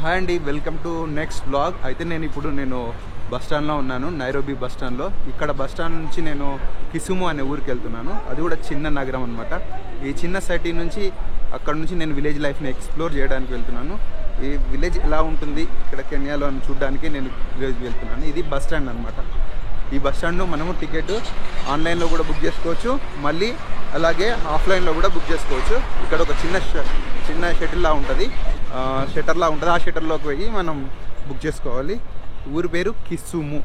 Hi అండి, welcome to next blog. అయితే నేను బస్ స్టాండ్లో ఉన్నాను, నైరోబీ బస్ స్టాండ్లో. ఇక్కడ బస్ స్టాండ్ నుంచి నేను కిసుము అనే ఊరికి వెళ్తున్నాను. అది కూడా చిన్న నగరం అనమాట. ఈ చిన్న సిటీ నుంచి అక్కడ నుంచి నేను విలేజ్ లైఫ్ని ఎక్స్ప్లోర్ చేయడానికి వెళ్తున్నాను. ఈ విలేజ్ ఎలా ఉంటుంది ఇక్కడ కెన్యాలో అని చూడడానికి నేను విలేజ్ వెళ్తున్నాను. ఇది బస్ స్టాండ్ అనమాట. ఈ బస్ స్టాండ్లో మనము టికెట్ ఆన్లైన్లో కూడా బుక్ చేసుకోవచ్చు, మళ్ళీ అలాగే ఆఫ్లైన్లో కూడా బుక్ చేసుకోవచ్చు. ఇక్కడ ఒక చిన్న షటిల్లా ఉంటుంది, షట్టర్లా ఉంటుంది. ఆ షట్టర్లోకి పోయి మనం బుక్ చేసుకోవాలి. ఊరి పేరు కిసుము.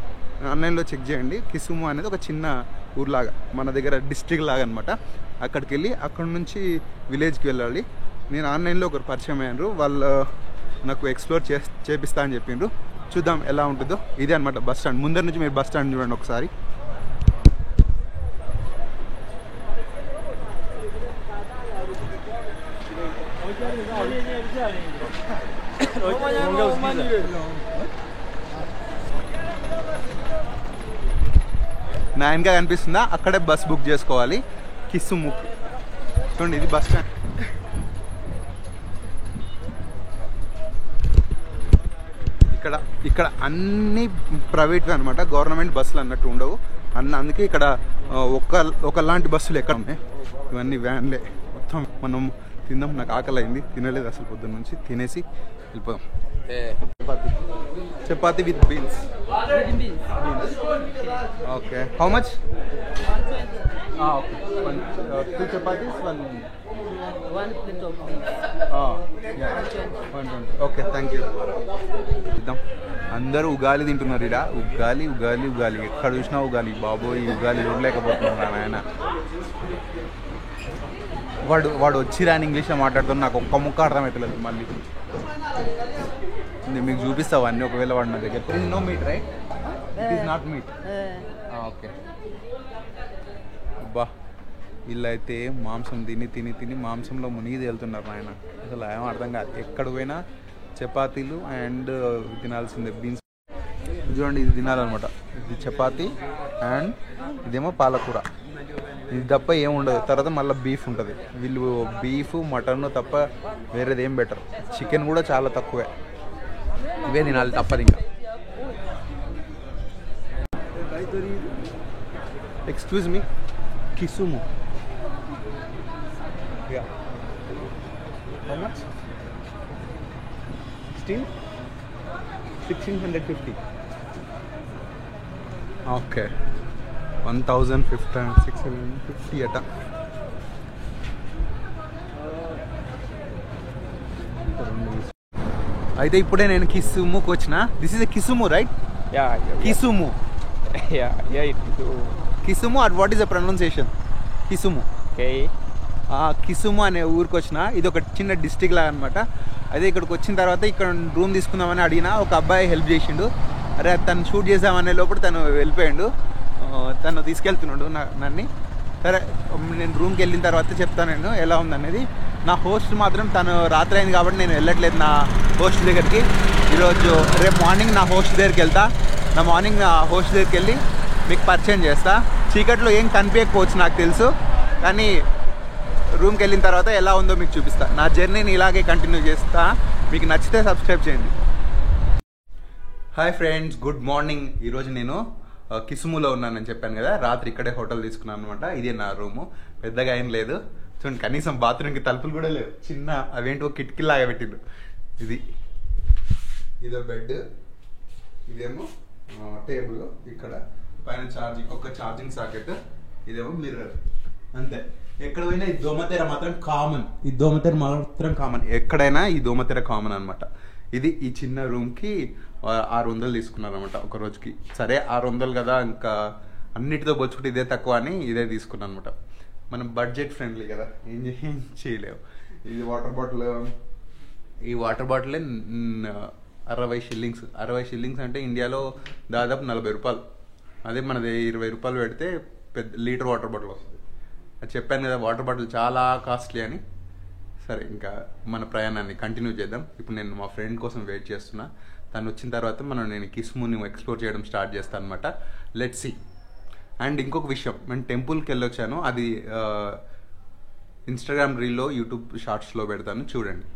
ఆన్లైన్లో చెక్ చేయండి. కిసుము అనేది ఒక చిన్న ఊర్లాగా, మన దగ్గర డిస్ట్రిక్ట్ లాగా అనమాట. అక్కడికి వెళ్ళి అక్కడ నుంచి విలేజ్కి వెళ్ళాలి. నేను ఆన్లైన్లో ఒకరు పరిచయం అయ్యారు, వాళ్ళు నాకు ఎక్స్ప్లోర్ చేపిస్తా అని చెప్పిండ్రు. చూద్దాం ఎలా ఉంటుందో. ఇదే అనమాట బస్ స్టాండ్. ముందర నుంచి మీరు బస్ స్టాండ్ చూడండి ఒకసారి. నా వెనక కనిపిస్తుందా, అక్కడే బస్ బుక్ చేసుకోవాలి కిసుము. చూడండి, ఇది బస్ స్టాండ్. ఇక్కడ అన్ని ప్రైవేట్ అనమాట, గవర్నమెంట్ బస్సులు అన్నట్టు ఉండవు అందుకే ఇక్కడ ఒకలాంటి బస్సులు ఎక్కడ ఉన్నాయి. ఇవన్నీ వ్యాన్లే మొత్తం. మనం తిందాం, నాకు ఆకలి అయింది, తినలేదు అసలు పొద్దున్న నుంచి. తినేసి వెళ్ళిపోదాం. Chapati with beans. Okay, how much? Okay, 2 chapatis, 1 plate of beans. Yeah, 120. Okay, thank you. ఇద్దాం. అందరూ ఉగాలి తింటున్నారు ఇక్కడ. ఉగాలి ఉగాలి ఉగాలి, ఎక్కడ చూసినా ఉగాలి. బాబోయ్, ఉగాలి చూడలేకపోతున్నాను ఆయన. వాడు వచ్చి రాని ఇంగ్లీష్లో మాట్లాడుతున్నా, నాకు ఒక్క ముక్క అర్థమవుతలేదు. మళ్ళీ నేను మీకు చూపిస్తావు అన్నీ, ఒకవేళ వాడు నా దగ్గర. No meat right? It is not meat. Okay. అబ్బా, వీళ్ళైతే మాంసం తిని మాంసంలో మునిగి తేలుతున్నారు ఆయన. అసలు ఏమో అర్థం కాదు. ఎక్కడ పోయినా చపాతీలు అండ్ తినాల్సిందే. బీన్స్ చూడండి, ఇది తినాలన్నమాట. ఇది చపాతీ అండ్ ఇదేమో పాలకూర. ఇది తప్ప ఏముండదు. తర్వాత మళ్ళీ బీఫ్ ఉంటుంది. వీళ్ళు బీఫ్ మటన్ తప్ప వేరేది ఏం బెటర్. చికెన్ కూడా చాలా తక్కువే. ఇవే తినాలి, తప్పదు. ఇంకా excuse me, Kisumu. Yeah. How much? 1650. Okay. 1650 అట. అయితే ఇప్పుడే నేను కిసుముకి వచ్చిన. This is a Kisumu, right? Yeah. Kisumu. Kisumu. And what is the pronunciation? Kisumu. Okay. Kisumu అనే ఊరికి వచ్చిన. ఇది ఒక చిన్న డిస్ట్రిక్ట్ లాగా అనమాట. అదే ఇక్కడికి వచ్చిన తర్వాత ఇక్కడ రూమ్ తీసుకుందామని అడిగినా, ఒక అబ్బాయి హెల్ప్ చేసిండు. అరే, తను షూట్ చేసామనే లోపల తను వెళ్ళిపోయాడు. తను తీసుకెళ్తున్నాడు నన్ను. సరే, నేను రూమ్కి వెళ్ళిన తర్వాత చెప్తాను నేను ఎలా ఉందనేది. నా హోస్ట్ మాత్రం తను రాత్రి అయింది కాబట్టి నేను వెళ్ళట్లేదు నా హోస్ట్ దగ్గరికి. రేపు మార్నింగ్ నా హోస్ట్ దగ్గరికి వెళ్తా. నా హోస్ట్ దగ్గరికి వెళ్ళి మీకు పరిచయం చేస్తా. చీకట్లో ఏం కనిపించకపోవచ్చు నాకు తెలుసు, కానీ రూమ్కి వెళ్ళిన తర్వాత ఎలా ఉందో మీకు చూపిస్తా. నా జర్నీని ఇలాగే కంటిన్యూ చేస్తా. మీకు నచ్చితే సబ్స్క్రైబ్ చేయండి. Hi friends, good morning. ఈరోజు నేను కిసుములో ఉన్నానని చెప్పాను కదా. రాత్రి ఇక్కడే హోటల్ తీసుకున్నాను అనమాట. ఇదే నా రూము. పెద్దగా ఏం లేదు. చూడండి, కనీసం బాత్రూమ్కి తలుపులు కూడా లేవు. చిన్న అవేంటి ఒక కిటికీలాగా పెట్టిండు. ఇదో బెడ్, ఇదేమో టేబుల్, ఇక్కడ పైన ఒక ఛార్జింగ్ సాకెట్, ఇదేమో మిర్రర్. అంతే. ఎక్కడ పోయినా ఈ దోమతెర మాత్రం కామన్. ఎక్కడైనా ఈ దోమతెర కామన్ అనమాట. ఇది ఈ చిన్న రూమ్కి 600 తీసుకున్నారనమాట ఒక రోజుకి. సరే, 600 కదా, ఇంకా అన్నిటితో పోల్చుకుంటే ఇదే తక్కువ అని ఇదే తీసుకున్నాను అనమాట. మనం బడ్జెట్ ఫ్రెండ్లీ కదా, ఏం చేయలేవు. ఇది వాటర్ బాటిల్. ఈ వాటర్ బాటిలే 60 షిల్లింగ్స్. 60 షిల్లింగ్స్ అంటే ఇండియాలో దాదాపు 40 రూపాయలు. అదే మనది 20 రూపాయలు పెడితే పెద్ద లీటర్ వాటర్ బాటిల్ వస్తుంది. అది చెప్పాను కదా, వాటర్ బాటిల్ చాలా కాస్ట్లీ అని. సరే, ఇంకా మన ప్రయాణాన్ని కంటిన్యూ చేద్దాం. ఇప్పుడు నేను మా ఫ్రెండ్ కోసం వెయిట్ చేస్తున్నా. తను వచ్చిన తర్వాత నేను కిసుముని ఎక్స్ప్లోర్ చేయడం స్టార్ట్ చేస్తాను అనమాట. Let's see. అండ్ ఇంకొక విషయం, నేను టెంపుల్కి వెళ్ళొచ్చాను. అది ఇన్స్టాగ్రామ్ రీల్లో, యూట్యూబ్ షార్ట్స్లో పెడతాను, చూడండి.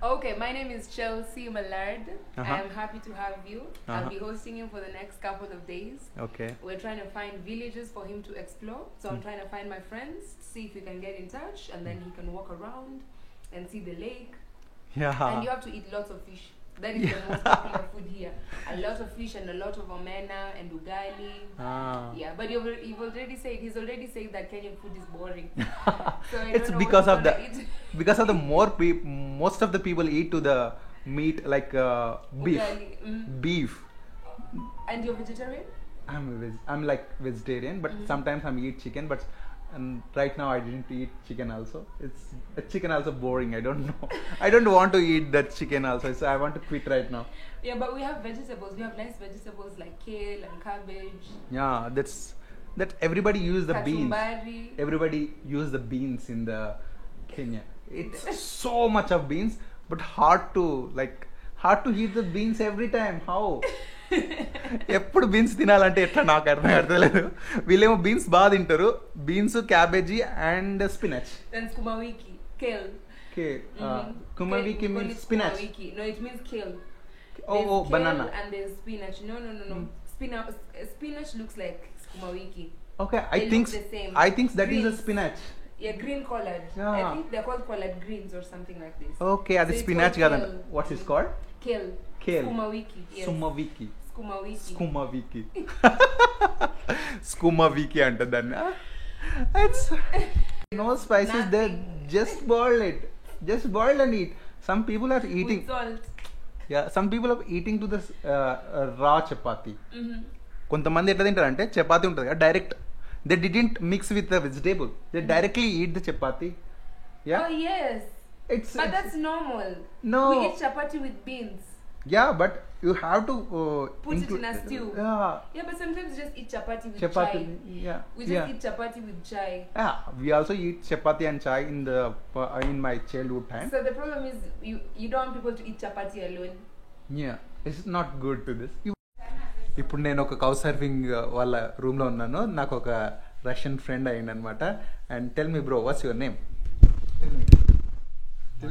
Okay, my name is Chelsea Mallard. I'm happy to have you. I'll be hosting him for the next couple of days. Okay. We're trying to find villages for him to explore. So I'm trying to find my friends, see if we can get in touch, and then he can walk around and see the lake. Yeah. And you have to eat lots of fish. That is the most popular food here. A lot of fish and a lot of omena and ugali. Yeah, but you've already said, he's already said that Kenyan food is boring. So It's because of the most of the people eat to the meat like beef. Beef. And you're vegetarian? I'm like vegetarian, but sometimes I eat chicken. But right now I didn't eat chicken also. It's chicken also boring. I don't know. I don't want to eat that chicken also. So I want to quit right now. Yeah, but we have vegetables. We have nice vegetables like kale and cabbage. Yeah, that everybody use the beans. Kachumbari. Everybody use the beans in the Kenya. It's so much of beans, but hard to eat the beans every time. How? ఎప్పుడు beans తినాలంటే ఎట్లా నాకు అర్థం కావట్లేదు. వీళ్ళేమో beans బాగా తింటారు. Beans, cabbage and spinach. And skumawiki, kale. Kumawiki means spinach. No, it means kale. Oh, banana. And there's spinach. No. Spinach looks like skumawiki. Okay, They look the same. I think that is a Greens. spinach. Yeah, green collared. Yeah. I think they're called collard greens or something like this. Okay, అది So it's spinach called కాదంట. kale. What is called? Kale. Kale. Skumawiki. Yes. Sumawiki. Skumawiki. Skumawiki అంట దాన్ని. It's no spices there. Just boil it. Just boil and eat. Some people are eating. With salt. Yeah, some people are eating to this raw chapati. కొంతమంది ఎట్లా తింటారంటే చపాతీ ఉంటుంది కదా direct. They didn't mix with the vegetable. They directly eat the chapati. Yeah. Oh yes. But that's normal. No. We eat chapati with beans. Yeah, but you have to Put it in a stew. Yeah, but sometimes we just eat chapati with chai. Yeah. We just eat chapati with chai. Yeah, we also eat chapati and chai in my childhood time. So the problem is you don't want people to eat chapati alone. Yeah, it's not good to this. ఇప్పుడు నేను ఒక cow surfing వాళ్ళ రూమ్లో ఉన్నాను. నాకు ఒక Russian friend అయ్యింది అనమాట. And tell me bro, what's your name?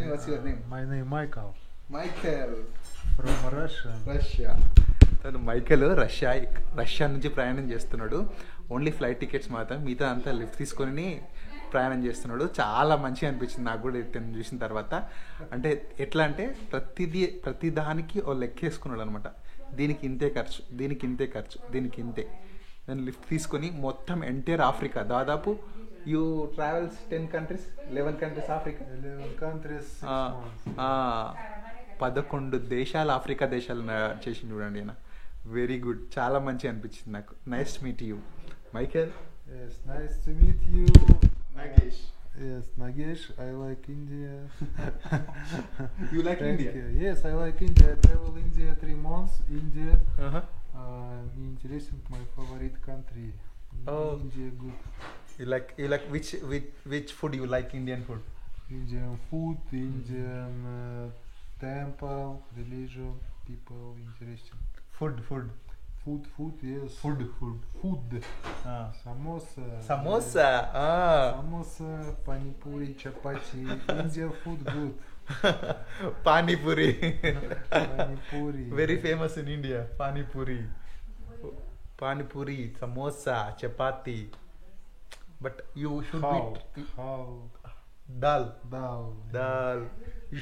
Watts your name? My name Michael. Michael From Russia. Russia. తను మైఖేల్ రష్యా నుంచి ప్రయాణం చేస్తున్నాడు. ఓన్లీ ఫ్లైట్ టికెట్స్ మాత్రం, మిగతా అంతా లిఫ్ట్ తీసుకొని ప్రయాణం చేస్తున్నాడు. చాలా మంచిగా అనిపించింది నాకు కూడా ఇతను చూసిన తర్వాత. అంటే ఎట్లా అంటే ప్రతిదానికి ఓ లెక్క వేసుకున్నాడు అనమాట. దీనికి ఇంతే ఖర్చు, దీనికి ఇంతే ఖర్చు, దీనికి ఇంతే. నేను లిఫ్ట్ తీసుకొని మొత్తం ఎంటైర్ ఆఫ్రికా దాదాపు you travels 10 countries 11 countries Africa 11 countries 11 దేశాలు ఆఫ్రికా దేశాలు చేసి చూడండి. ఆయన వెరీ గుడ్, చాలా మంచిగా అనిపించింది నాకు. Nice to meet you Michael. Yes, nice to meet you. Nagesh. Yes, Nagesh. I like India. You like Thank India? you. Yes, I like India. I travel India 3 months. India. Мне интересен my favorite country. Oh. India good. You like which food you like? Indian food? Indian food, Indian temple, religion, people interesting. Food. Food, yes. Food. Samosa. Samosa. Samosa, panipuri, chapati. Indian food good. Pani puri. Panipuri. Very famous in India. Pani puri, samosa, chapati. But you should How? Dal. You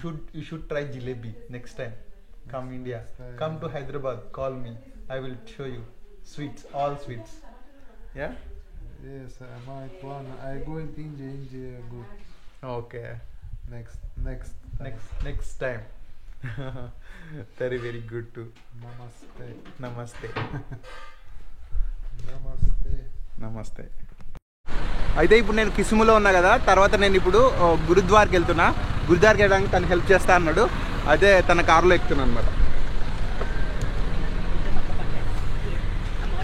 should try jalebi next time. Come India. Come to Hyderabad. Call me. I will show you sweets. All sweets. Yeah. Yes, my plan. I going to India good. Okay. Next time. Very good too. Namaste. అయితే ఇప్పుడు నేను కిసుములో ఉన్నా కదా, తర్వాత నేను ఇప్పుడు గురుద్వార్కి వెళ్తున్నా. గురుద్వార్కి వెళ్ళడానికి తను హెల్ప్ చేస్తా అన్నాడు. అదే తన కారులో ఎక్కుతున్నాను అనమాట.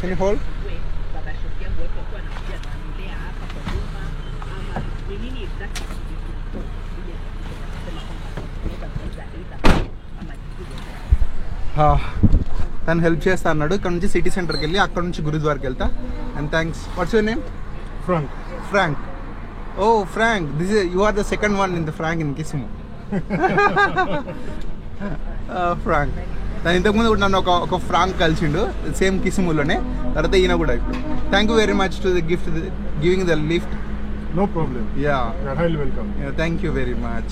Can you hold? తను హెల్ప్ చేస్తా అన్నాడు. ఇక్కడ నుంచి సిటీ సెంటర్కి వెళ్ళి అక్కడ నుంచి గురుద్వార్కి వెళ్తా. And thanks. Watts your name? Frank. Frank. Oh, Frank. You are the second one in the Frank in Kisumu. Frank. తను ఇంతకుముందు కూడా నన్ను ఒక ఫ్రాంక్ కలిసిండు సేమ్ కిసుములోనే. తర్వాత ఈయన కూడా ఇప్పుడు. Thank you very much to the gift giving the lift. No problem. Yeah. You are highly welcome. Yeah, thank you very much.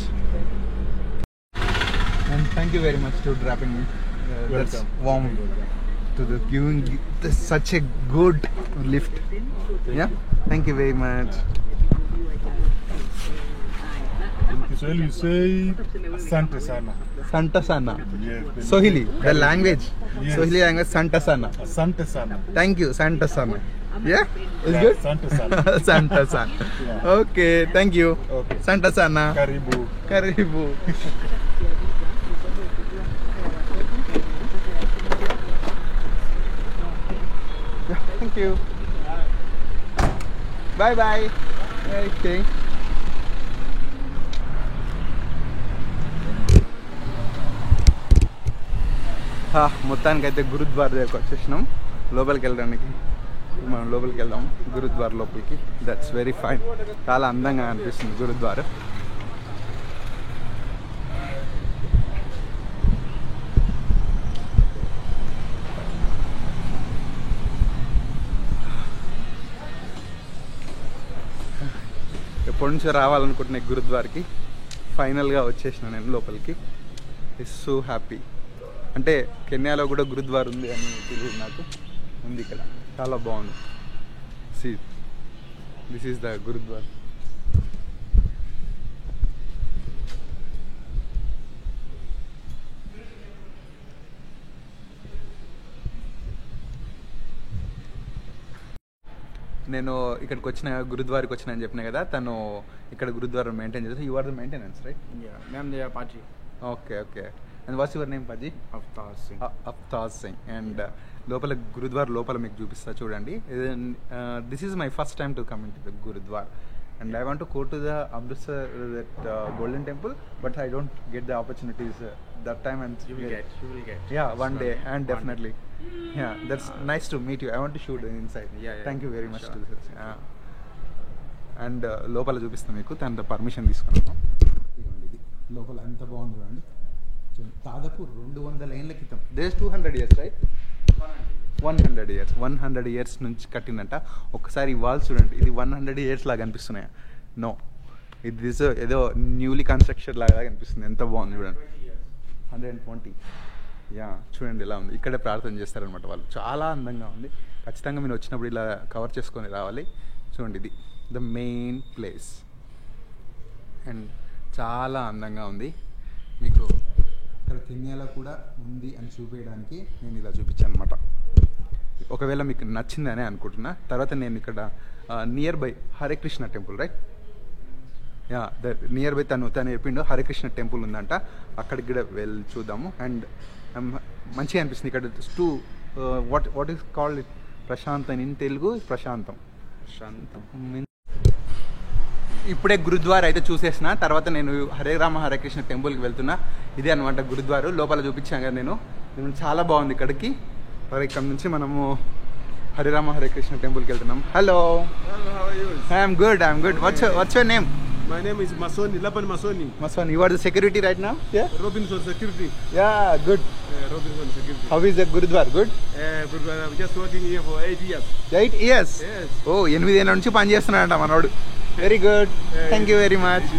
And thank you very much to dropping me. That's Welcome. warm to the giving such a good lift. Yeah, thank you very much. In Kiswahili you say Asante sana. Santa sana. Yes. Swahili, the language. Yes. Swahili language, Santa sana. Asante sana. Thank you, Santa sana. Yeah, it's Yeah, good. Asante sana. Santa sana. Yeah. Okay, thank you. Okay. Santa sana. Karibu. Karibu. Yeah, thank you. Bye bye. Okay. మొత్తానికైతే గురుద్వార్ దగ్గరకు వచ్చేసినాం. లోపలికి వెళ్ళడానికి మనం లోపలికి వెళ్దాం. గురుద్వార్ లోపలికి. That's very fine. చాలా అందంగా అనిపిస్తుంది గురుద్వార్. ఎప్పటి నుంచో రావాలనుకుంటున్నా గురుద్వార్కి. ఫైనల్గా వచ్చేసిన నేను లోపలికి. It's so happy. అంటే కెన్యాలో కూడా గురుద్వార్ ఉంది అని తెలియదు నాకు. ఉంది ఇక్కడ. చాలా బాగుంది. See this is the Gurdwara. నేను ఇక్కడికి వచ్చిన గురుద్వారికి వచ్చిన అని చెప్పిన కదా. తను ఇక్కడ గురుద్వారం మెయింటైన్ చేస్తే you are the maintenance right? Yeah, ma'am, they are Paji. Okay okay. And what's your name Paji? Avtar Singh. అఫ్తాజ్ సింగ్. అండ్ లోపల గురుద్వార్ లోపల మీకు చూపిస్తా చూడండి. This is my first time to come in to the gurdwara and I want to go to the Amritsar that Golden Temple but I don't get the opportunities that time. And You will get. yeah, one day and One definitely. Yeah, that's nice to meet you. I want to shoot inside. Yeah, Thank you very much sure. to this. And లోపల చూపిస్తాం మీకు. తన permission తీసుకున్నాను. ఇదిగోండి ఇది లోపల ఎంత బాగుంది చూడండి. దాదాపు 200 ఏళ్ళ క్రితం. There 200 years right? 100 years. 100 years నుంచి కట్టినట్ట. ఒకసారి ఈ వాల్స్ చూడండి. ఇది 100 years లాగా అనిపిస్తున్నాయా? నో, ఇది ఏదో న్యూలీ కన్స్ట్రక్షన్ లాగా అనిపిస్తుంది. ఎంత బాగుంది చూడండి. 120. యా, చూడండి ఎలా ఉంది. ఇక్కడే ప్రార్థన చేస్తారనమాట వాళ్ళు. చాలా అందంగా ఉంది. ఖచ్చితంగా మీరు వచ్చినప్పుడు ఇలా కవర్ చేసుకొని రావాలి. చూడండి ఇది ద మెయిన్ ప్లేస్ అండ్ చాలా అందంగా ఉంది. మీకు ఇక్కడ కెన్యాలో కూడా ఉంది అని చూపించడానికి నేను ఇలా చూపించాను అనమాట. ఒకవేళ మీకు నచ్చిందని అనుకుంటున్నా. తర్వాత నేను ఇక్కడ near by Hare Krishna temple right? Yeah, the near by తను చెప్పిండు హరే కృష్ణ టెంపుల్ ఉందంట. అక్కడికి కూడా వెళ్ళి చూద్దాము. అండ్ మంచిగా అనిపిస్తుంది ఇక్కడ. వాట్ ఈస్ కాల్డ్ ప్రశాంతం ఇన్ తెలుగు? ప్రశాంతం. ఇప్పుడే గురుద్వార్ అయితే చూసేసిన. తర్వాత నేను హరే రామ హరే కృష్ణ టెంపుల్కి వెళ్తున్నా. ఇదే అనమాట గురుద్వారు. లోపల చూపించాను కదా నేను. చాలా బాగుంది ఇక్కడికి. ఇక్కడ నుంచి మనము హరే రామ హరే కృష్ణ టెంపుల్కి వెళ్తున్నాం. Hello. Hello, how are you? I'm good. Watts your name? My name is Masoni, Laban Masoni. Maswan, you are the security right now? Yeah? Robinson Security. Yeah, good. Robinson Security. How is the Gurudwar? Good? Good. I'm just working here for 8 years. 8 years? Yes. Oh, 8 ఏళ్ళ నుంచి పని చేస్తున్నాడంట మనోడు. Very good. Thank you very much.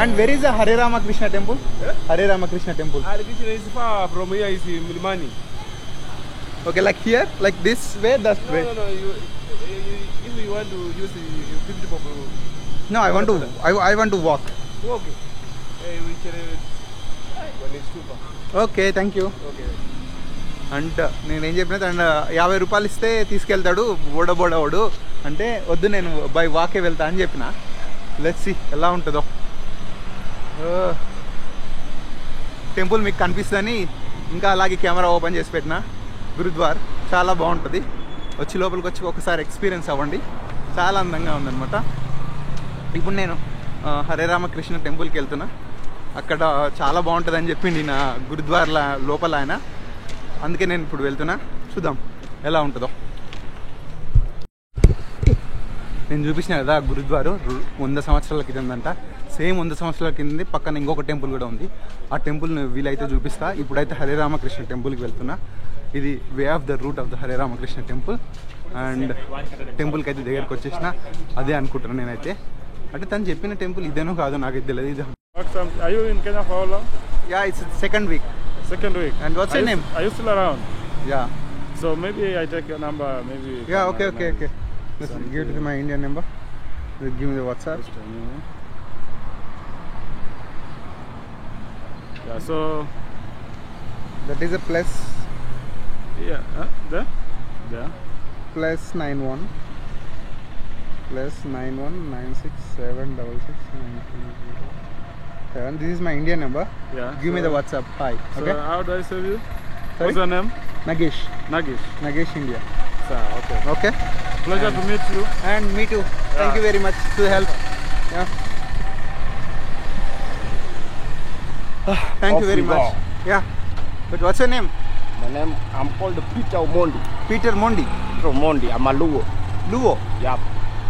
And where is the Hare Ramakrishna temple? Hare Ramakrishna temple. Krishna is far from here, is Milimani. Okay, like here? Like this way? That way? No. If you want to use the 50 bob, No, I want to walk. okay. We can. When it's too far. Okay, thank you. Okay. అంట నేనేం చెప్పిన తను 50 రూపాయలు ఇస్తే తీసుకెళ్తాడు బోడబోడవాడు. అంటే వద్దు, నేను బై వాకే వెళ్తా అని చెప్పిన. లెట్స్ సీ ఎలా ఉంటుందో. టెంపుల్ మీకు కనిపిస్తుందని ఇంకా అలాగే కెమెరా ఓపెన్ చేసి పెట్టిన. గురుద్వార్ చాలా బాగుంటుంది. వచ్చి లోపలికి వచ్చి ఒకసారి ఎక్స్పీరియన్స్ అవ్వండి. చాలా అందంగా ఉందన్నమాట. ఇప్పుడు నేను హరే రామకృష్ణ టెంపుల్కి వెళ్తున్నా. అక్కడ చాలా బాగుంటుందని చెప్పింది నా గురుద్వార్ల లోపల ఆయన. అందుకే నేను ఇప్పుడు వెళ్తున్నా. చూద్దాం ఎలా ఉంటుందో. నేను చూపించిన కదా గురుద్వారు 100 సంవత్సరాల క్రితందంట. సేమ్ 100 సంవత్సరాల కింద పక్కన ఇంకొక టెంపుల్ కూడా ఉంది. ఆ టెంపుల్ని వీలైతే చూపిస్తా. ఇప్పుడైతే హరే రామకృష్ణ టెంపుల్కి వెళ్తున్నా. ఇది way of the root of the Hare Ramakrishna temple. And టెంపుల్కి అయితే దగ్గరికి వచ్చేసిన అదే అనుకుంటున్నాను నేనైతే. అంటే తను చెప్పిన టెంపుల్ ఇదేనో కాదో నాకైతే తెలియదు. ఇది Are you in Kenya for how long? Yeah it's second week. Second week. And what's your name? Are you still around? Yeah So maybe I take your number. Maybe. Yeah okay. Listen, give it to my Indian number. Give me the WhatsApp. Yeah. So. That is a plus Yeah. There. Yeah. plus 91 plus 9196766927. This is my Indian number. Yeah. Give me the WhatsApp. Hi. So Okay. how do I save you? Sorry? What's your name? Nagesh Nagesh. India. Sir. Okay. Okay. Pleasure to meet you. And me too. Thank you very much to help. Yeah. Thank you very much. Yeah. But what's your name? My name, I'm called Peter Mondi. Peter Mondi. From Mondi, I'm a Luo. Luo. Yeah.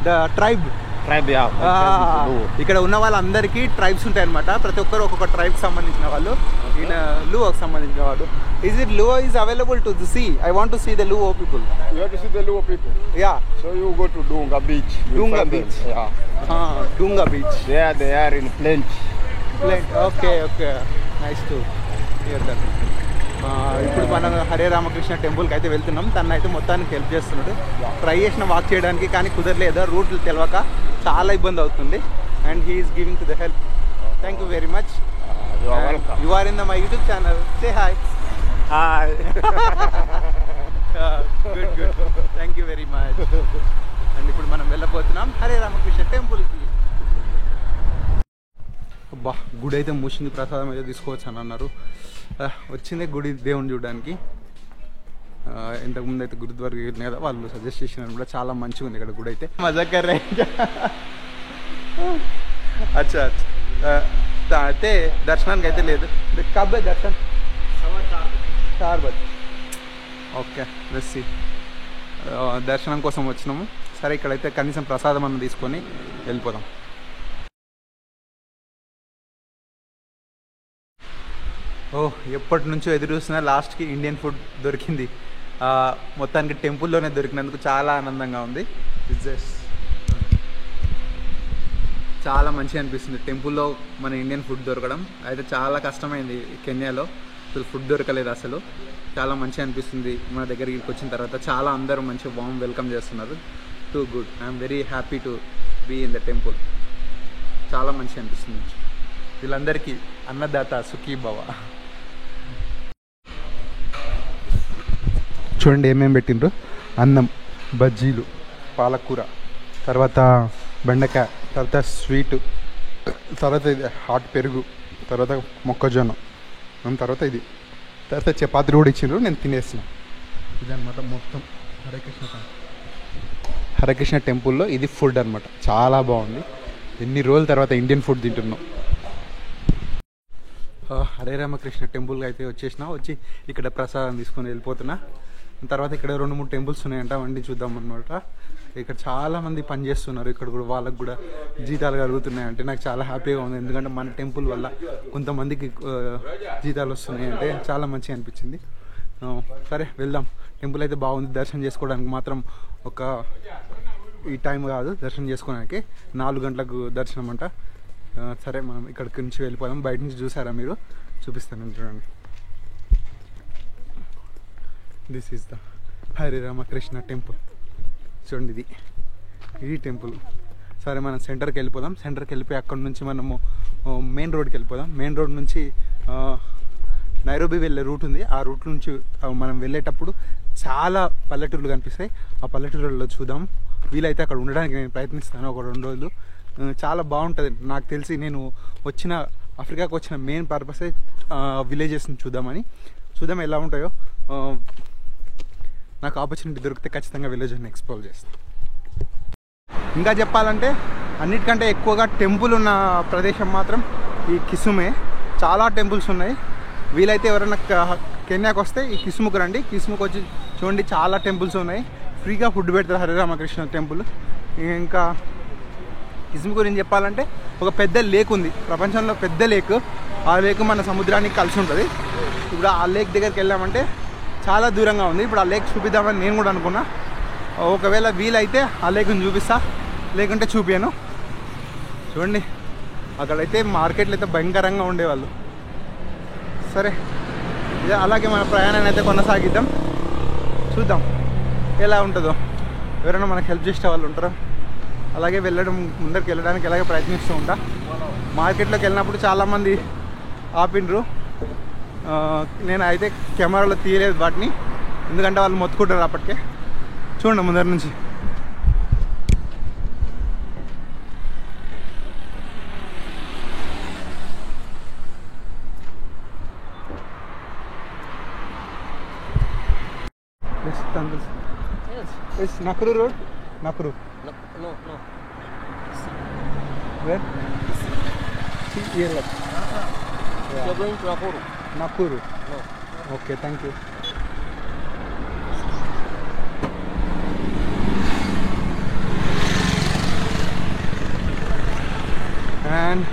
The tribe. Tribe, yeah. My tribe is Luo. ఇక్కడ ఉన్న వాళ్ళందరికీ tribes ఉంటాయి అనమాట. ప్రతి ఒక్కరు ఒక్కొక్క ట్రైబ్కి సంబంధించిన వాళ్ళు. ఈయన లూవోకి సంబంధించిన వాడు. Is it Luo is available to the sea? I want to see the Luo people. You have to see the Luo people. Yeah. So you go to Dunga Beach. You'll Dunga find them. Beach. Yeah. Dunga Beach. There they are in plenty. Okay. Nice to hear that. ఇప్పుడు మనం హరే రామకృష్ణ టెంపుల్కి అయితే వెళ్తున్నాం. తను అయితే మొత్తానికి help చేస్తున్నాడు. Try చేసిన వాక్ చేయడానికి కానీ కుదరలేదు, రూట్లు తెలియక చాలా ఇబ్బంది అవుతుంది. And he is giving to the help. Thank you very much. You are welcome. You are in my YouTube channel. Say hi. Hi. Good. Thank you very much. And ఇప్పుడు మనం వెళ్ళబోతున్నాం హరే రామకృష్ణ టెంపుల్కి. అబ్బా, గుడి అయితే మూసింది. ప్రసాదం అయితే తీసుకోవచ్చు అని అన్నారు. వచ్చిందే గుడి దేవుని చూడడానికి. ఇంతకుముందు అయితే గురుద్వారా వెళ్ళిన కదా, వాళ్ళు సజెస్ట్ చేసినారు కూడా. చాలా మంచిగా ఉంది ఇక్కడ గుడి అయితే. మజాకర్ అచ్చా అయితే దర్శనానికి అయితే లేదు. కబ్బే దర్శనం 4 బజే. ఓకే లెట్స్ దర్శనం కోసం వచ్చినాము. సరే ఇక్కడైతే కనీసం ప్రసాదం అన్న తీసుకొని వెళ్ళిపోదాం. ఎప్పటి నుంచో ఎదురు చూస్తున్నా, లాస్ట్కి ఇండియన్ ఫుడ్ దొరికింది. మొత్తానికి టెంపుల్లోనే దొరికినందుకు చాలా ఆనందంగా ఉంది. చాలా మంచిగా అనిపిస్తుంది టెంపుల్లో మన ఇండియన్ ఫుడ్ దొరకడం. అయితే చాలా కష్టమైంది కెన్యాలో, అసలు ఫుడ్ దొరకలేదు అసలు. చాలా మంచిగా అనిపిస్తుంది మన దగ్గరికి వచ్చిన తర్వాత. చాలా అందరూ మంచిగా వామ్ వెల్కమ్ చేస్తున్నారు. Too good. I'm very happy to be in the temple. చాలా మంచిగా అనిపిస్తుంది. వీళ్ళందరికీ అన్నదాత సుఖీ భవ. చూడండి ఏమేమి పెట్టిండ్రు. అన్నం, బజ్జీలు, పాలకూర, తర్వాత బెండకాయ, తర్వాత స్వీటు, తర్వాత ఇది హాట్ పెరుగు, తర్వాత మొక్కజొన్న, తర్వాత ఇది, తర్వాత చపాతీలు కూడా ఇచ్చిండ్రు. నేను తినేస్తున్నాను. ఇదన్నమాట మొత్తం హరే కృష్ణ టెంపుల్లో ఇది ఫుడ్ అనమాట. చాలా బాగుంది. ఎన్ని రోజుల తర్వాత ఇండియన్ ఫుడ్ తింటున్నాం. హరే రామకృష్ణ టెంపుల్కి అయితే వచ్చి ఇక్కడ ప్రసాదం తీసుకొని వెళ్ళిపోతున్నా. తర్వాత ఇక్కడ 2-3 టెంపుల్స్ ఉన్నాయంట, వండి చూద్దాం అనమాట. ఇక్కడ చాలామంది పనిచేస్తున్నారు. ఇక్కడ కూడా వాళ్ళకు కూడా జీతాలు కలుగుతున్నాయి అంటే నాకు చాలా హ్యాపీగా ఉంది. ఎందుకంటే మన టెంపుల్ వల్ల కొంతమందికి జీతాలు వస్తున్నాయి అంటే చాలా మంచిగా అనిపించింది. సరే వెళ్దాం. టెంపుల్ అయితే బాగుంది. దర్శనం చేసుకోవడానికి మాత్రం ఈ టైం కాదు దర్శనం చేసుకోవడానికి, 4 గంటలకు దర్శనం అంట. సరే మనం ఇక్కడికి నుంచి వెళ్ళిపోదాం. బయట నుంచి చూసారా మీరు? చూపిస్తాను చూడండి. This is the Hare Ramakrishna temple. చూడండి ఇది టెంపుల్. సరే మనం సెంటర్కి వెళ్ళిపోదాం. సెంటర్కి వెళ్ళిపోయి అక్కడ నుంచి మనము మెయిన్ రోడ్కి వెళ్ళిపోదాం. మెయిన్ రోడ్ నుంచి నైరోబీ వెళ్ళే రూట్ ఉంది. ఆ రూట్ నుంచి మనం వెళ్ళేటప్పుడు చాలా పల్లెటూర్లు కనిపిస్తాయి. ఆ పల్లెటూరులో చూద్దాం. వీలైతే అక్కడ ఉండడానికి నేను ప్రయత్నిస్తాను ఒక 2 రోజులు. చాలా బాగుంటుంది. నాకు తెలిసి నేను ఆఫ్రికాకు వచ్చిన మెయిన్ పర్పసే విలేజెస్ని చూద్దామని. చూద్దాం ఎలా ఉంటాయో. నాకు ఆపర్చునిటీ దొరికితే ఖచ్చితంగా విలేజ్ని ఎక్స్ప్లోర్ చేస్తాను. ఇంకా చెప్పాలంటే అన్నిటికంటే ఎక్కువగా టెంపుల్ ఉన్న ప్రదేశం మాత్రం ఈ కిసుమే. చాలా టెంపుల్స్ ఉన్నాయి. వీలైతే ఎవరైనా కెన్యాకి వస్తే ఈ కిసుముకు రండి. కిసుముకు వచ్చి చూడండి, చాలా టెంపుల్స్ ఉన్నాయి. ఫ్రీగా ఫుడ్ పెడతారు హరే రామకృష్ణ టెంపుల్. ఇంకా కిస్ము గురించి చెప్పాలంటే ఒక పెద్ద లేక్ ఉంది, ప్రపంచంలో పెద్ద లేక్. ఆ లేక్ మన సముద్రానికి కలిసి ఉంటుంది. ఇప్పుడు ఆ లేక్ దగ్గరికి వెళ్ళామంటే చాలా దూరంగా ఉంది. ఇప్పుడు ఆ లేక్ చూపిద్దామని నేను కూడా అనుకున్నా. ఒకవేళ వీలైతే ఆ లేక్ని చూపిస్తా, లేకుంటే చూపించాను. చూడండి అక్కడైతే మార్కెట్లు అయితే భయంకరంగా ఉండేవాళ్ళు. సరే అలాగే మన ప్రయాణాన్ని అయితే కొనసాగిద్దాం, చూద్దాం ఎలా ఉంటుందో. ఎవరైనా మనకు హెల్ప్ చేసే వాళ్ళు ఉంటారో. అలాగే ముందరికి వెళ్ళడానికి అలాగే ప్రయత్నిస్తూ ఉంటా. మార్కెట్లోకి వెళ్ళినప్పుడు చాలామంది ఆపిండ్రు. నేను అయితే కెమెరాలో తీయలేదు వాటిని, ఎందుకంటే వాళ్ళు మొత్తుకుంటారు అప్పటికే. చూడండి ముందర నుంచి. Nakuru road? Nakuru. No. Where? Here. Yeah. You're going to Nakuru? Nakuru. No. Okay, thank you. And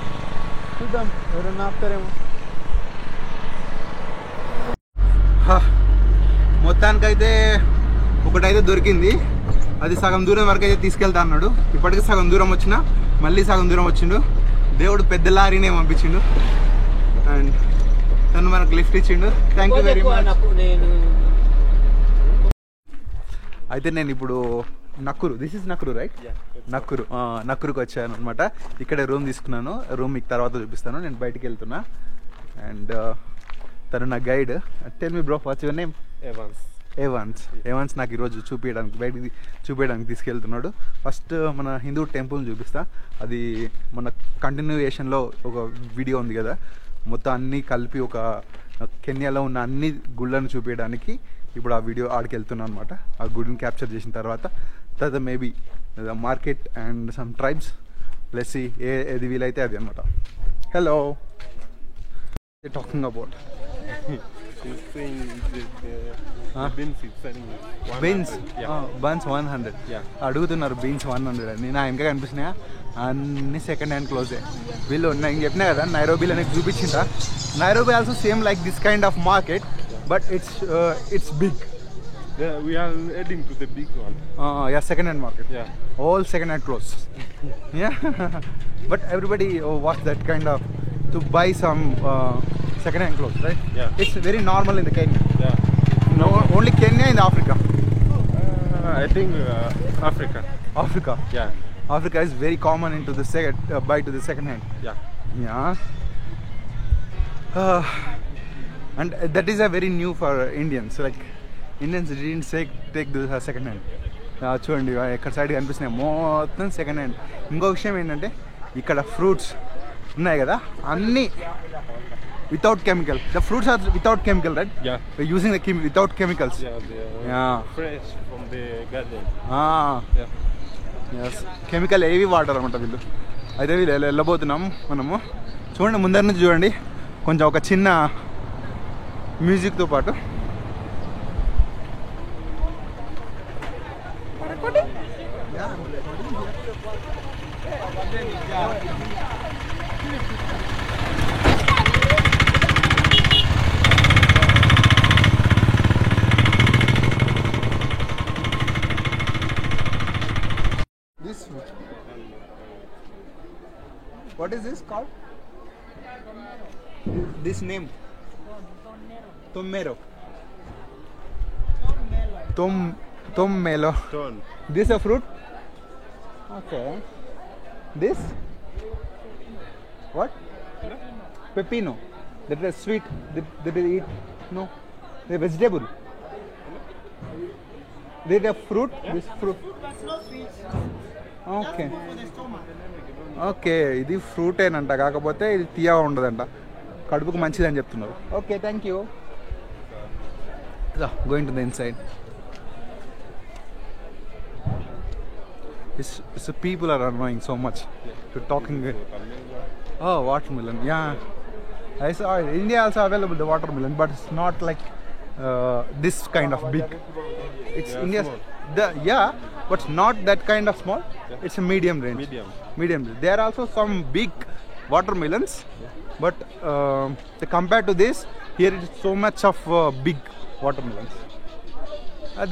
చూద్దాం ఎవరన్నా ఆపుతారేమో. మొత్తానికైతే ఒకటైతే దొరికింది. అది సగం దూరం వరకు అయితే తీసుకెళ్తా అన్నాడు. ఇప్పటికీ సగం దూరం వచ్చినా మళ్ళీ సగం దూరం వచ్చిండు. దేవుడు పెద్ద లారీనే పంపించిండు అండ్ తను మనకు లిఫ్ట్ ఇచ్చిండు. Thank you very much. అయితే నేను ఇప్పుడు నక్కురు, దిస్ ఇస్ నక్కురు రైట్? నక్కురుకి వచ్చాను అనమాట. ఇక్కడే రూమ్ తీసుకున్నాను. రూమ్ మీకు తర్వాత చూపిస్తాను. నేను బయటికి వెళ్తున్నా అండ్ తను నా guide. Tell me bro, what's your name? Evans నాకు ఈరోజు బయటికి చూపించడానికి తీసుకెళ్తున్నాడు. ఫస్ట్ మన హిందూ టెంపుల్ చూపిస్తా. అది మన కంటిన్యూయేషన్లో ఒక వీడియో ఉంది కదా, మొత్తం అన్నీ కలిపి ఒక కెన్యాలో ఉన్న అన్ని గుళ్ళను చూపించడానికి ఇప్పుడు ఆ వీడియో ఆడికి వెళ్తున్నాను అనమాట. ఆ గుడిని క్యాప్చర్ చేసిన తర్వాత maybe market and some tribes plus ఏది వీలైతే అది అనమాట. హలో, టాకింగ్ అబౌట్ బన్స్ 100 అడుగుతున్నారు. బీన్స్ 100 అని నా ఇంకా కనిపిస్తున్నాయా? అన్ని సెకండ్ హ్యాండ్ క్లోజే. వీళ్ళు నేను చెప్పినా కదా నైరోబీలో నీకు చూపించిందా. Nairobi also same like this kind of market, but it's big. Yeah, we are heading to the big one. Yeah, second hand market. Yeah. All second hand clothes. Yeah. But everybody wants that kind of to buy some second hand clothes, right? Yeah. It's very normal in the Kenya. Yeah. No, only Kenya in Africa. I think Africa. Africa. Yeah. Africa is very common into the buy to the second hand. Yeah. Yeah. And that is a very new for Indians. Like Indians didn't take the second hand. చూడండి ఎక్కడ side కనిపిస్తున్నాయి మొత్తం second hand. ఇంకో విషయం ఏంటంటే ఇక్కడ fruits ఉన్నాయి కదా అన్నీ without chemical. The fruits are without chemical, right? Yeah. We're using the without chemicals. Yeah, they are Yeah. fresh from the garden. Yeah. Yes. Chemical ఏవి వాడరు అనమాట వీళ్ళు. అయితే వీళ్ళు వెళ్ళబోతున్నాం మనము. చూడండి ముందర నుంచి చూడండి, కొంచెం ఒక చిన్న మ్యూజిక్తో పాటు. What is this called? This name? Tommero. Tommelo. Ton. This a fruit? Okay. This? What? Pepino. That is sweet. That they eat. No. The vegetable. They a fruit. This fruit. Okay. Okay, ఇది fruit ఏనంట, కాకపోతే ఇది తీయగా ఉండదంట, కడుపుకు మంచిదని చెప్తున్నారు. Okay, thank you. Going to the inside. It's people are annoying so much to talking. Oh, watermelon. Yeah, I saw India also available the watermelon, but it's not like this kind of big. It's India's. but not that kind of small. It's a medium range. Medium. There are also some big watermelons, but compared to this, here it is so much of big watermelons.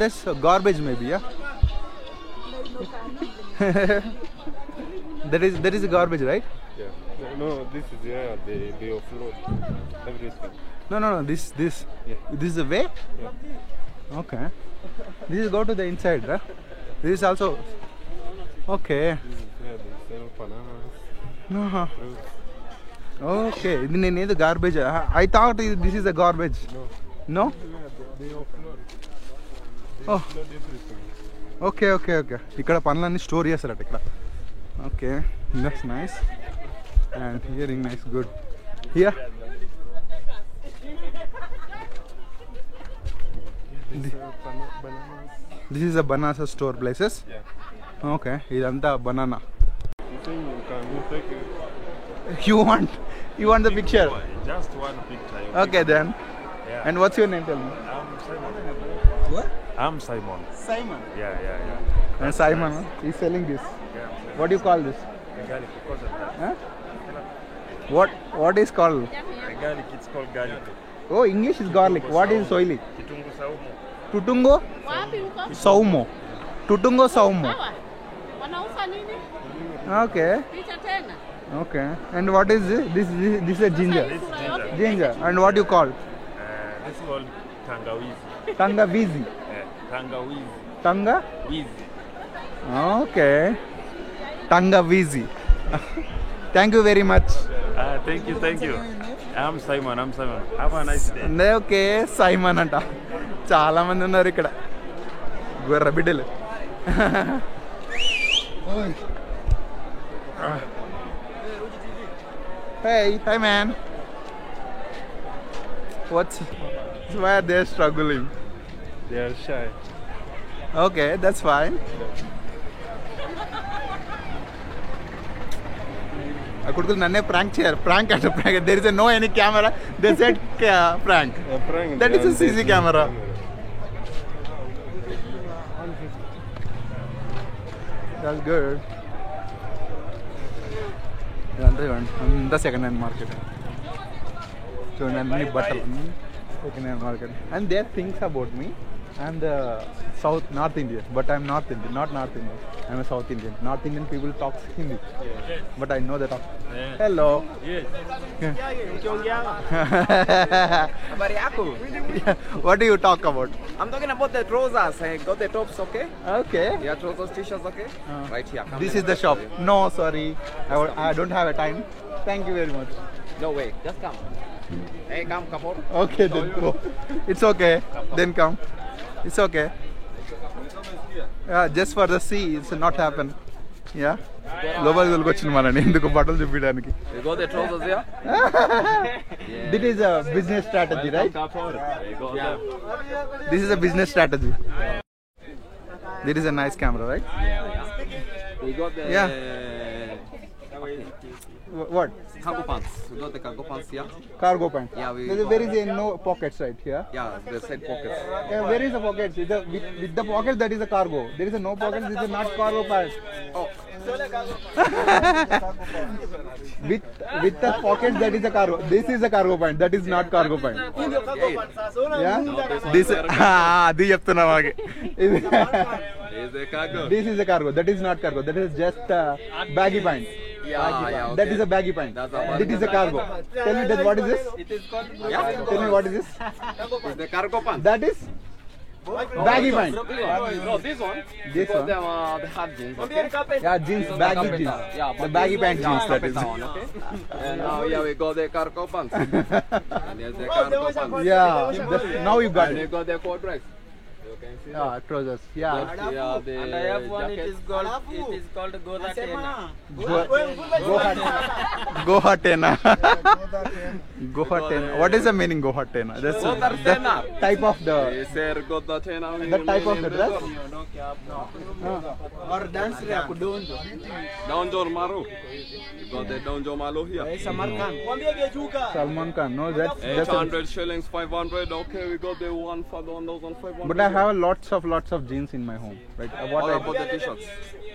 That's garbage maybe, yeah. There is a garbage, right? Yeah. No, this is they offload everything. No. This Yeah. this is the way. Yeah. Okay. This is go to the inside, right? This is also okay. This is where they sell bananas, No. fruits. Okay. This is the garbage. I thought this is the garbage. No. No? They offload. They Oh. offload everything. Okay. ఇక్కడ పనులన్నీ store చేస్తారట ఇక్కడ. Okay, that's nice. And hearing nice, good. Here. They sell bananas. This is a banana store places. Yeah. Okay, idanta banana. You think you take it? You want the picture? Just one picture. Okay then. Yeah. And what's your name? Tell me. I'm Simon. What? I'm Simon. Simon. Yeah. And Simon, he's selling this. Yeah. What do you call this? Garlic, because of that. Huh? What is called? Garlic, it's called garlic. Oh, English is garlic. What is soili? Kitungu saumu. Tutungo Wapi huko? saumo. Tutungo saumo. Hawa wanauza nini? Okay. Picha tena. Okay. And what is this? This is a ginger. This is ginger. Ginger. And what you call? This is called tangawizi. Tangawizi. Tangawizi. Tanga? Wizi. Okay. Tangawizi. Thank you very much. Thank you. I'm Simon. Have a nice day. Okay Simon అంట చాలా మంది ఉన్నారు ఇక్కడ గొర్రె బిడ్డలు Hey man, why are they struggling? They are shy. Okay, that's fine. I could nanne prank chair. Prank. There is no any camera. They said prank. Prank. That is a CC camera. That's good. The second hand market. So nanni buttle. Second hand market. And there things about me. I'm the North Indian, but I'm North Indian, not North Indian. I'm a South Indian. North Indian people talk Hindi, but I know they talk. Hello. Yes. What do you talk about? I'm talking about the trousers. I got the tops, okay? Okay. Yeah, trousers, t-shirts, okay? Right here. Come This in. is the shop. No, sorry. I don't have a time. Thank you very much. No way. Just come. Hey, come on. Okay, then go. It's okay. Then come. It's okay. Just for the sea, it's not happen. Yeah. లోపలికి తోలుకొచ్చింది మనని ఎందుకు బట్టలు చూపించడానికి. You got the trousers here? This is a business strategy, right? Yeah. This is a business strategy. This is a nice camera, right? We got the Yeah. What? cargo pants. We got the cargo pants here. Cargo pant. Yeah, There is a no pockets right here. Yeah, the side pockets. Where is the pockets? With the pocket that is a cargo. There is a no pocket. This is not cargo pant. Oh. with the pocket that is a cargo. This is a cargo pant. That is not cargo pant. Yeah. This. అది చెప్తున్నా మాకి. Is the cargo? This is a cargo. That is not cargo. That is just baggy pant. Yeah, okay. That is a baggy pant. That's a This is a cargo. Tell me that what is this? Yeah. Tell me what is this? Is the cargo pants? That is baggy pant. No, this one. This got one? the hard jeans, okay? Yeah, jeans, baggy jeans. Yeah, The baggy pant jeans. That is. one, okay? And now yeah, we got the cargo pants. And here's the cargo pants. Yeah. Now you got And we it. got the coat dress. You can see Yeah, trousers. Yeah. that. Yeah, the jacket. Gohatena. Gohatena. What is the meaning Gohatena? That's Gohatena. the type of the. They say got the chain. The type of the dress. Or dance Downjo Maru. You got the Downjo Maru here. Salman Khan. No, that's a, 800 shillings, 500. Okay, we got the one for the 1,500. but I have have lots of jeans in my home. Like what All I about the t-shirts.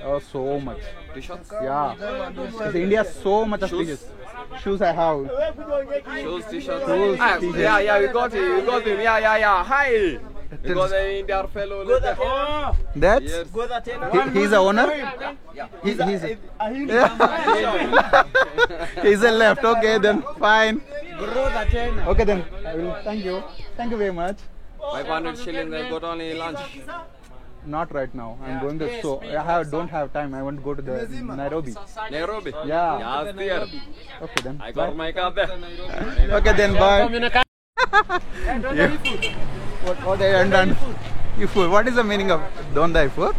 Oh, so much. T-shirts? Yeah. Because India has so much of Shoes? t-shirts. Shoes I have. Shoes, t-shirts. Shoes, Ah, t-shirts. yeah, we got him. Yeah. Hi. We got the Indian fellow. That's Yes. he's the owner. He's he's a left. Okay, then fine. Okay then. I will. Thank you very much. 500 shillings. I got only lunch. Not right now. I'm going to don't have time. I want to go to the Nairobi. Nairobi. Yeah. Yes, dear. Okay then. I got my car there. Okay then. Bye. Yeah. What they done? You fool. What is the meaning of don't die fool?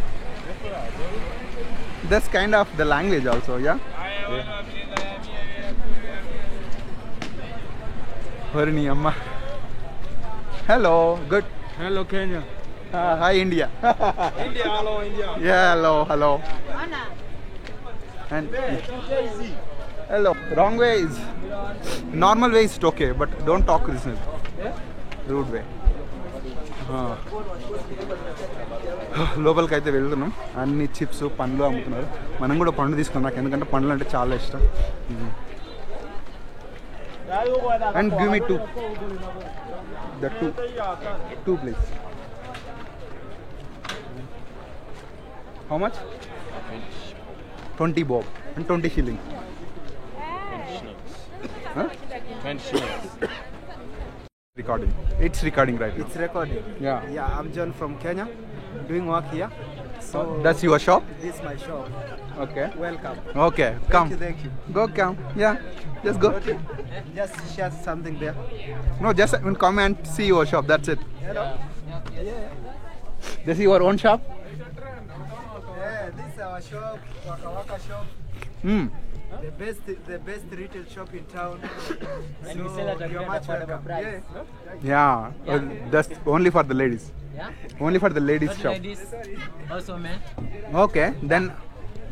That's kind of the language also. Yeah. Horini Amma. Hello. Good. Hello, Kenya. Hi India. India, hello, India. Yeah. Hello. And hello. Wrong way is normal way is okay, but don't talk this rude way. లోపలికి అయితే వెళ్తున్నాం. అన్ని chips పండ్లు అమ్ముతున్నారు. మనం కూడా పండు తీసుకున్నాం. నాకు ఎందుకంటే పండ్లు అంటే చాలా ఇష్టం. And give me 2. The 2 please. How much? 20 bob and 20 shillings. Huh? 20 shillings. Recording. It's recording right now. It's recording. Yeah. I'm John from Kenya, doing work here. So That's your shop? this is my shop. Okay. Welcome. Okay. Come. Thank you. Come. Yeah. Just go. Just share something there. No, just come and see your shop. That's it. Hello. This is your own shop? Yeah, this is our shop, Waka Waka shop. The best retail shop in town. And so we sell at a welcome. Yeah. That's only for the ladies. Yeah? Only for the ladies shop. Ladies, also men. Okay. Then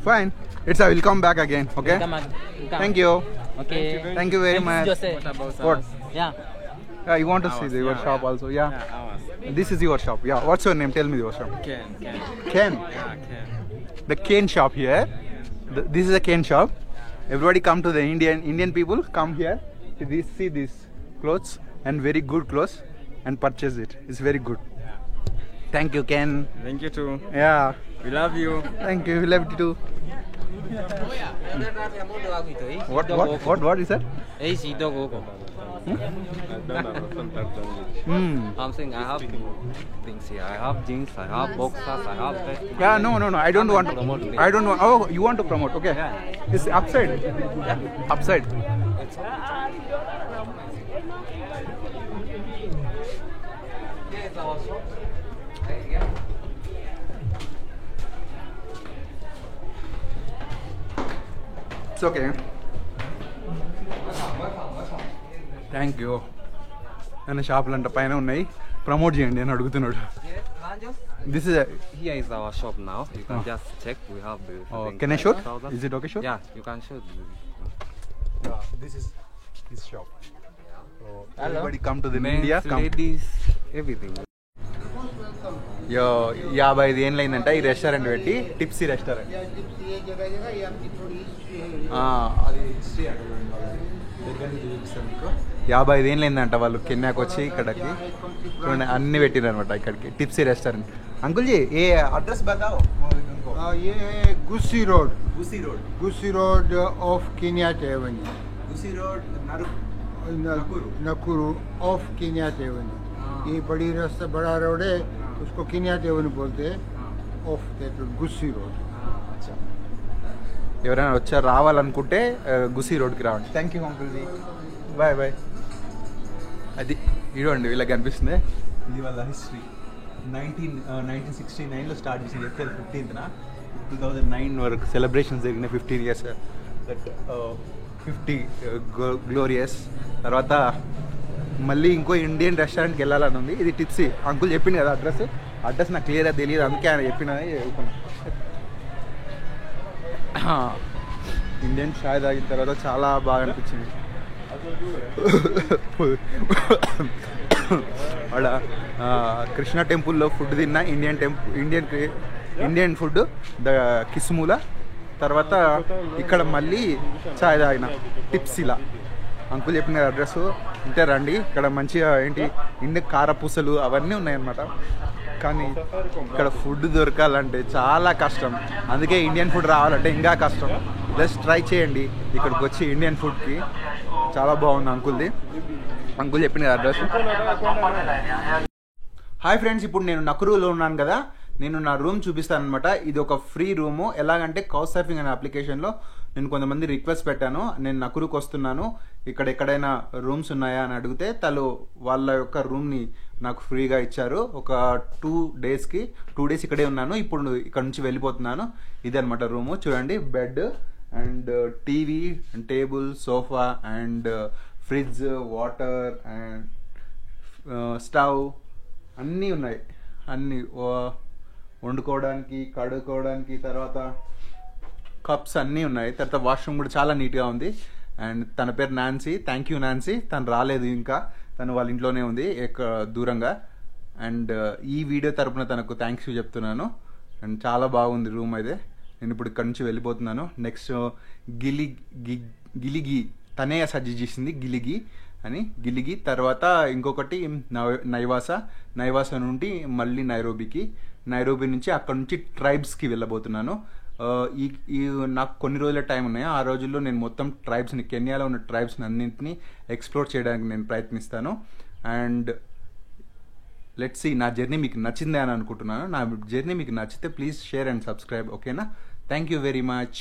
fine. I will come back again. Okay. Come. Thank you. Okay. Thank you very much. Jose. What? Yeah. Yeah, you want to see your shop also? Yeah. This is your shop. Yeah. What's your name? Tell me your shop. Ken. Ken. The Ken shop here. This is a Ken shop. Everybody come to the Indian people come here. See these clothes and very good clothes and purchase it. It's very good. Thank you, Ken. Thank you too. Yeah. We love you. Thank you. We love you too. What is that? I'm saying I have things here. I have jeans, I have boxers, I have that. Yeah, no. I don't want to. I don't want. Oh, you want to promote? Okay. Yeah. It's upside. Upside. It's okay. Thank you. And షాపులు అంట పైన ఉన్నాయి promote చేయండి అని అడుగుతున్నాడు. This is Here is our shop now. You can just check. We have the. Can I show? Is it okay show? Yeah, you can show. Yeah, this is his shop. So everybody come to the India. Come. Ladies, everything. Yo, 55 ఏళ్ళు అయిందంట ఈ restaurant పెట్టి టిప్సీ restaurant. అది history దగ్గర నుంచి చూపిస్తాను మీకు. 55 ఏళ్ళు అయిందంట వాళ్ళు కెన్యాకి వచ్చి ఇక్కడికి చూడండి అన్ని పెట్టిరు అనమాట ఇక్కడికి టిప్సీ రెస్టారెంట్. अंकल जी ये एड्रेस बताओ. ये Gusii road off Kenyatta Avenue. Gusii road Nakuru off Kenyatta Avenue. ये बड़ी रास्ता बड़ा रोड है उसको Kenyatta Avenue बोलते हैं. Off that Gusii road. ఎవరైనా వచ్చారు రావాలనుకుంటే గుసి రోడ్కి రావండి. Thank you uncle ji. Bye. అది ఇవ్వండి వీళ్ళకి కనిపిస్తుంది. ఇది వాళ్ళ హిస్టరీ. 1969లో స్టార్ట్ చేసింది. ఏప్రిల్ 15న 2009 వరకు సెలబ్రేషన్స్ జరిగినాయి. 15 years దట్ 50 గ్లోరియస్. తర్వాత మళ్ళీ ఇంకో ఇండియన్ రెస్టారెంట్కి వెళ్ళాలని ఉంది. ఇది టిప్సీ. అంకుల్ చెప్పింది కదా అడ్రస్ నాకు క్లియర్గా తెలియదు, అందుకే ఆయన చెప్పినది చెప్పుకున్నా. ఇండియన్ చాయ్ తాగిన తర్వాత చాలా బాగా అనిపించింది. ఆడ కృష్ణ టెంపుల్లో ఫుడ్ తిన్నా, ఇండియన్ ఫుడ్ కిస్ముల. తర్వాత ఇక్కడ మళ్ళీ చాయ్ తాగిన టిప్సీలా. అంకుల్ చెప్పిన అడ్రస్ ఉంటే రండి. ఇక్కడ మంచిగా ఏంటి ఇండియన్ కారపూసలు అవన్నీ ఉన్నాయన్నమాట. కానీ ఇక్కడ ఫుడ్ దొరకాలంటే చాలా కష్టం. అందుకే ఇండియన్ ఫుడ్ రావాలంటే ఇంకా కష్టం. జస్ట్ ట్రై చేయండి ఇక్కడికి వచ్చి ఇండియన్ ఫుడ్కి. చాలా బాగుంది అంకుల్ చెప్పిన అడ్రస్. హాయ్ ఫ్రెండ్స్, ఇప్పుడు నేను నకురులో ఉన్నాను కదా. నేను నా రూమ్ చూపిస్తాను అనమాట. ఇది ఒక ఫ్రీ రూము. ఎలాగంటే కౌచ్ సర్ఫింగ్ అనే అప్లికేషన్లో నేను కొంతమంది రిక్వెస్ట్ పెట్టాను, నేను నకురుకు వస్తున్నాను, ఇక్కడ ఎక్కడైనా రూమ్స్ ఉన్నాయా అని అడిగితే వాళ్ళ యొక్క రూమ్ని నాకు ఫ్రీగా ఇచ్చారు. ఒక 2 డేస్ ఇక్కడే ఉన్నాను. ఇప్పుడు ఇక్కడ నుంచి వెళ్ళిపోతున్నాను. ఇదనమాట రూము. చూడండి, bed and TV and table, sofa and fridge, water and stove అన్నీ ఉన్నాయి. అన్నీ వండుకోవడానికి, కడుక్కోవడానికి, తర్వాత కప్స్ అన్నీ ఉన్నాయి. తర్వాత వాష్రూమ్ కూడా చాలా నీట్గా ఉంది. అండ్ తన పేరు నాన్సీ. Thank you Nancy. తను రాలేదు ఇంకా, తను వాళ్ళ ఇంట్లోనే ఉంది దూరంగా. అండ్ ఈ వీడియో తరపున తనకు థ్యాంక్స్ చెప్తున్నాను. అండ్ చాలా బాగుంది రూమ్ అయితే. నేను ఇప్పుడు ఇక్కడ నుంచి వెళ్ళిపోతున్నాను. నెక్స్ట్ గిలిగి తనే సజెస్ట్ చేసింది, గిలిగి. తర్వాత ఇంకొకటి నైవాసా నుండి మళ్ళీ నైరోబీ నుంచి అక్కడ నుంచి ట్రైబ్స్కి వెళ్ళబోతున్నాను. నాకు కొన్ని రోజుల టైం ఉన్నాయి. ఆ రోజుల్లో నేను మొత్తం ట్రైబ్స్ని, కెన్యాలో ఉన్న ట్రైబ్స్ని అన్నింటినీ ఎక్స్ప్లోర్ చేయడానికి నేను ప్రయత్నిస్తాను. అండ్ లెట్స్ సీ, నా జర్నీ మీకు నచ్చిందే అని అనుకుంటున్నాను. నా జర్నీ మీకు నచ్చితే ప్లీజ్ షేర్ అండ్ సబ్స్క్రైబ్, ఓకేనా? Thank you very much.